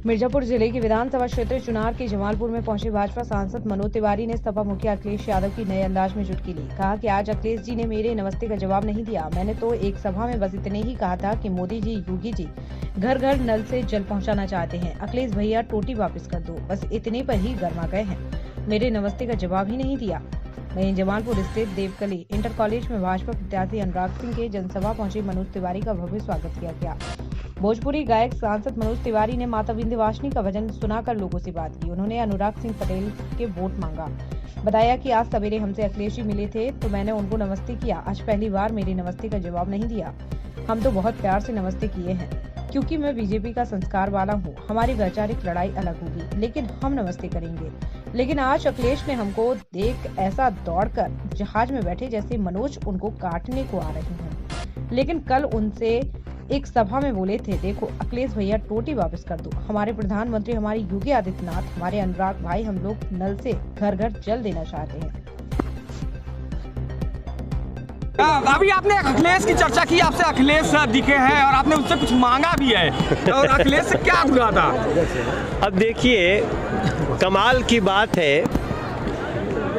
मिर्जापुर जिले के विधानसभा क्षेत्र चुनार के जमालपुर में पहुंचे भाजपा सांसद मनोज तिवारी ने सपा मुखिया अखिलेश यादव की नए अंदाज में चुटकी ली। कहा कि आज अखिलेश जी ने मेरे नमस्ते का जवाब नहीं दिया। मैंने तो एक सभा में बस इतने ही कहा था कि मोदी जी, योगी जी घर घर नल से जल पहुंचाना चाहते हैं। अखिलेश भैया टोटी वापस कर दो, बस इतने पर ही गर्मा गए हैं। मेरे नमस्ते का जवाब ही नहीं दिया। वहीं जमालपुर स्थित देवकली इंटर कॉलेज में भाजपा प्रत्याशी अनुराग सिंह के जनसभा पहुंचे मनोज तिवारी का भव्य स्वागत किया गया। भोजपुरी गायक सांसद मनोज तिवारी ने माता विंध्यवासिनी का भजन सुनाकर लोगों से बात की। उन्होंने अनुराग सिंह पटेल के वोट मांगा। बताया कि आज सवेरे हमसे अखिलेश जी मिले थे तो मैंने उनको नमस्ते किया। आज पहली बार मेरे नमस्ते का जवाब नहीं दिया। हम तो बहुत प्यार से नमस्ते किए हैं क्योंकि मैं बीजेपी का संस्कार वाला हूँ। हमारी वैचारिक लड़ाई अलग होगी लेकिन हम नमस्ते करेंगे। लेकिन आज अखिलेश ने हमको देख ऐसा दौड़कर जहाज में बैठे जैसे मनोज उनको काटने को आ रहे हैं। लेकिन कल उनसे एक सभा में बोले थे, देखो अखिलेश भैया टोटी वापस कर दो। हमारे प्रधानमंत्री हमारे योगी आदित्यनाथ, हमारे अनुराग भाई हम लोग नल से घर घर जल देना चाहते हैं। अभी आपने अखिलेश की चर्चा की, आपसे अखिलेश दिखे हैं और आपने उससे कुछ मांगा भी है और अखिलेश से क्या हुआ था? अब देखिए, कमाल की बात है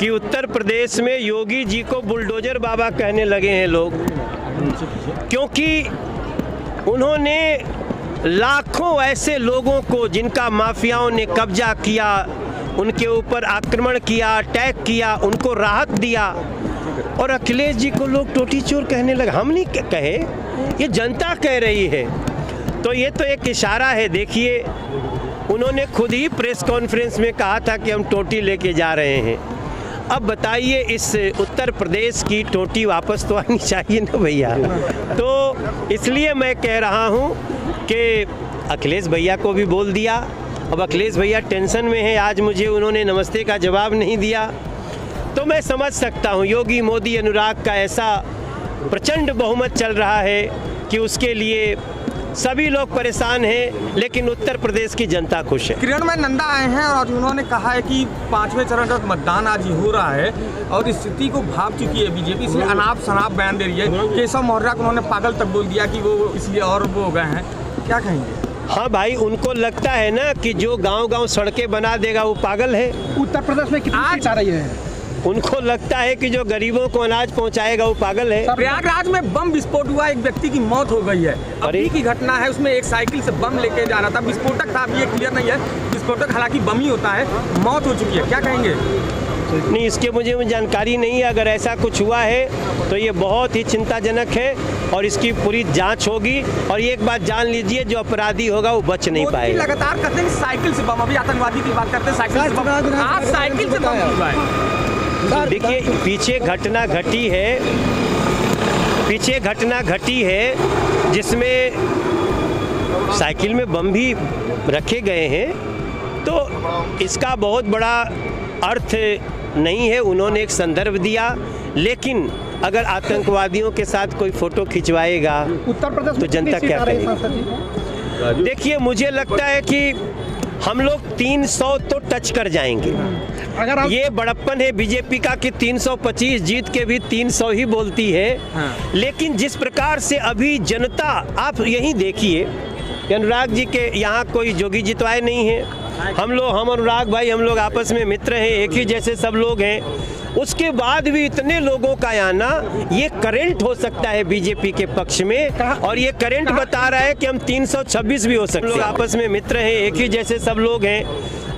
कि उत्तर प्रदेश में योगी जी को बुलडोजर बाबा कहने लगे हैं लोग, क्योंकि उन्होंने लाखों ऐसे लोगों को जिनका माफियाओं ने कब्जा किया, उनके ऊपर आक्रमण किया, अटैक किया, उनको राहत दिया। और अखिलेश जी को लोग टोटी चोर कहने लगे। हम नहीं कहे, ये जनता कह रही है। तो ये तो एक इशारा है। देखिए, उन्होंने खुद ही प्रेस कॉन्फ्रेंस में कहा था कि हम टोटी लेके जा रहे हैं। अब बताइए, इस उत्तर प्रदेश की टोटी वापस तो आनी चाहिए ना भैया। तो इसलिए मैं कह रहा हूँ कि अखिलेश भैया को भी बोल दिया। अब अखिलेश भैया टेंशन में है, आज मुझे उन्होंने नमस्ते का जवाब नहीं दिया। तो मैं समझ सकता हूँ, योगी मोदी अनुराग का ऐसा प्रचंड बहुमत चल रहा है कि उसके लिए सभी लोग परेशान हैं, लेकिन उत्तर प्रदेश की जनता खुश है। किरण में नंदा आए हैं और उन्होंने कहा है कि 5वें चरण का मतदान आज ही हो रहा है और स्थिति को भाप चुकी है बीजेपी, इसलिए अनाप शनाप बयान दे रही है। केशव मौर्य को उन्होंने पागल तक बोल दिया कि वो इसलिए और वो हो गए हैं। क्या कहेंगे? हाँ भाई, उनको लगता है ना कि जो गांव-गांव सड़कें बना देगा वो पागल है। उत्तर प्रदेश में कितनी सीट आ रही है? उनको लगता है कि जो गरीबों को अनाज पहुंचाएगा वो पागल है। प्रयागराज में बम विस्फोट हुआ, एक व्यक्ति की मौत हो गई है। अभी की घटना है, उसमें एक साइकिल से बम लेके जा रहा था, विस्फोटक था। अभी ये क्लियर नहीं है विस्फोटक, हालांकि बम ही होता है। मौत हो चुकी है, क्या कहेंगे? नहीं, इसके मुझे जानकारी नहीं है। अगर ऐसा कुछ हुआ है तो ये बहुत ही चिंताजनक है और इसकी पूरी जांच होगी। और एक बात जान लीजिए, जो अपराधी होगा वो बच नहीं पाएगा। लगातार कहते हैं साइकिल से बम, अभी आतंकवादी की बात करते हैं, साइकिल से बम। आज साइकिल से बम हुआ है। देखिए, पीछे घटना घटी है जिसमें साइकिल में बम भी रखे गए हैं। तो इसका बहुत बड़ा अर्थ नहीं है। उन्होंने एक संदर्भ दिया, लेकिन अगर आतंकवादियों के साथ कोई फोटो खिंचवाएगा उत्तर प्रदेश तो जनता क्या करेगी? देखिए, मुझे लगता है कि हम लोग 300 तो टच कर जाएंगे। अगर ये बड़प्पन है बीजेपी का कि 325 जीत के भी 300 ही बोलती है। हाँ। लेकिन जिस प्रकार से अभी जनता, आप यही देखिए, अनुराग जी के यहाँ कोई जोगी जितवाए नहीं है। हम अनुराग भाई, हम लोग आपस में मित्र हैं, एक ही जैसे सब लोग हैं। उसके बाद भी इतने लोगों का आना, ये करंट हो सकता है बीजेपी के पक्ष में। और ये करंट बता रहा है कि हम 326 भी हो सकते हैं। लोग आपस में मित्र हैं, एक ही जैसे सब लोग हैं।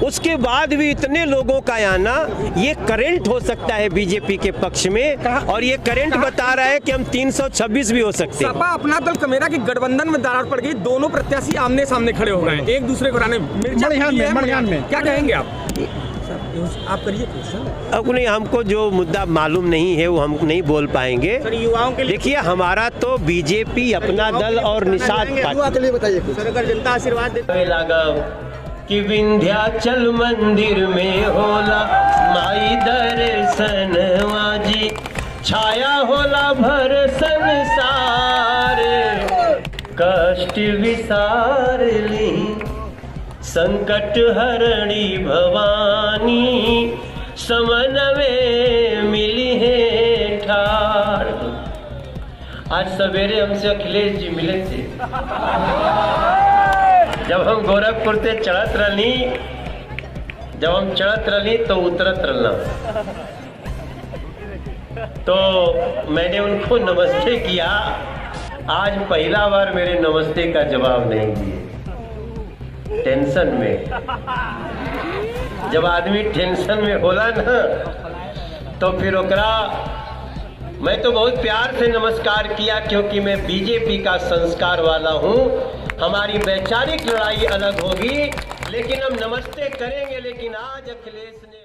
उसके बाद भी इतने लोगों का आना, ये करंट हो सकता है बीजेपी के पक्ष में। और ये करंट बता रहा है कि हम 326 भी हो सकते हैं। सपा अपना दल कमेरा की गठबंधन में दरार पड़ गई। दोनों प्रत्याशी आमने सामने खड़े हो गए, एक दूसरे को हराने। मड़ियान में क्या कहेंगे आप करिए क्वेश्चन। अब नहीं, हमको जो मुद्दा मालूम नहीं है वो हम नहीं बोल पाएंगे। युवाओं के लिए देखिए, हमारा तो बीजेपी अपना दल और निषाद पार्टी। बताइए अगर जनता आशीर्वाद देती कि विंध्याचल मंदिर में होला माई दर्शनवा जी, छाया होला भर संसार, कष्ट विसार ली संकट हरणी भवानी, समन में मिली है ठार। आज सवेरे हमसे अखिलेश जी मिले थे, जब हम गोरखपुर से चढ़त रही तो उतरत रहना, तो मैंने उनको नमस्ते किया। आज पहला बार मेरे नमस्ते का जवाब नहीं दिए। टेंशन में, जब आदमी टेंशन में होला ना, तो फिर ओकरा मैं तो बहुत प्यार से नमस्कार किया, क्योंकि मैं बीजेपी का संस्कार वाला हूं। हमारी वैचारिक लड़ाई अलग होगी, लेकिन हम नमस्ते करेंगे। लेकिन आज अखिलेश ने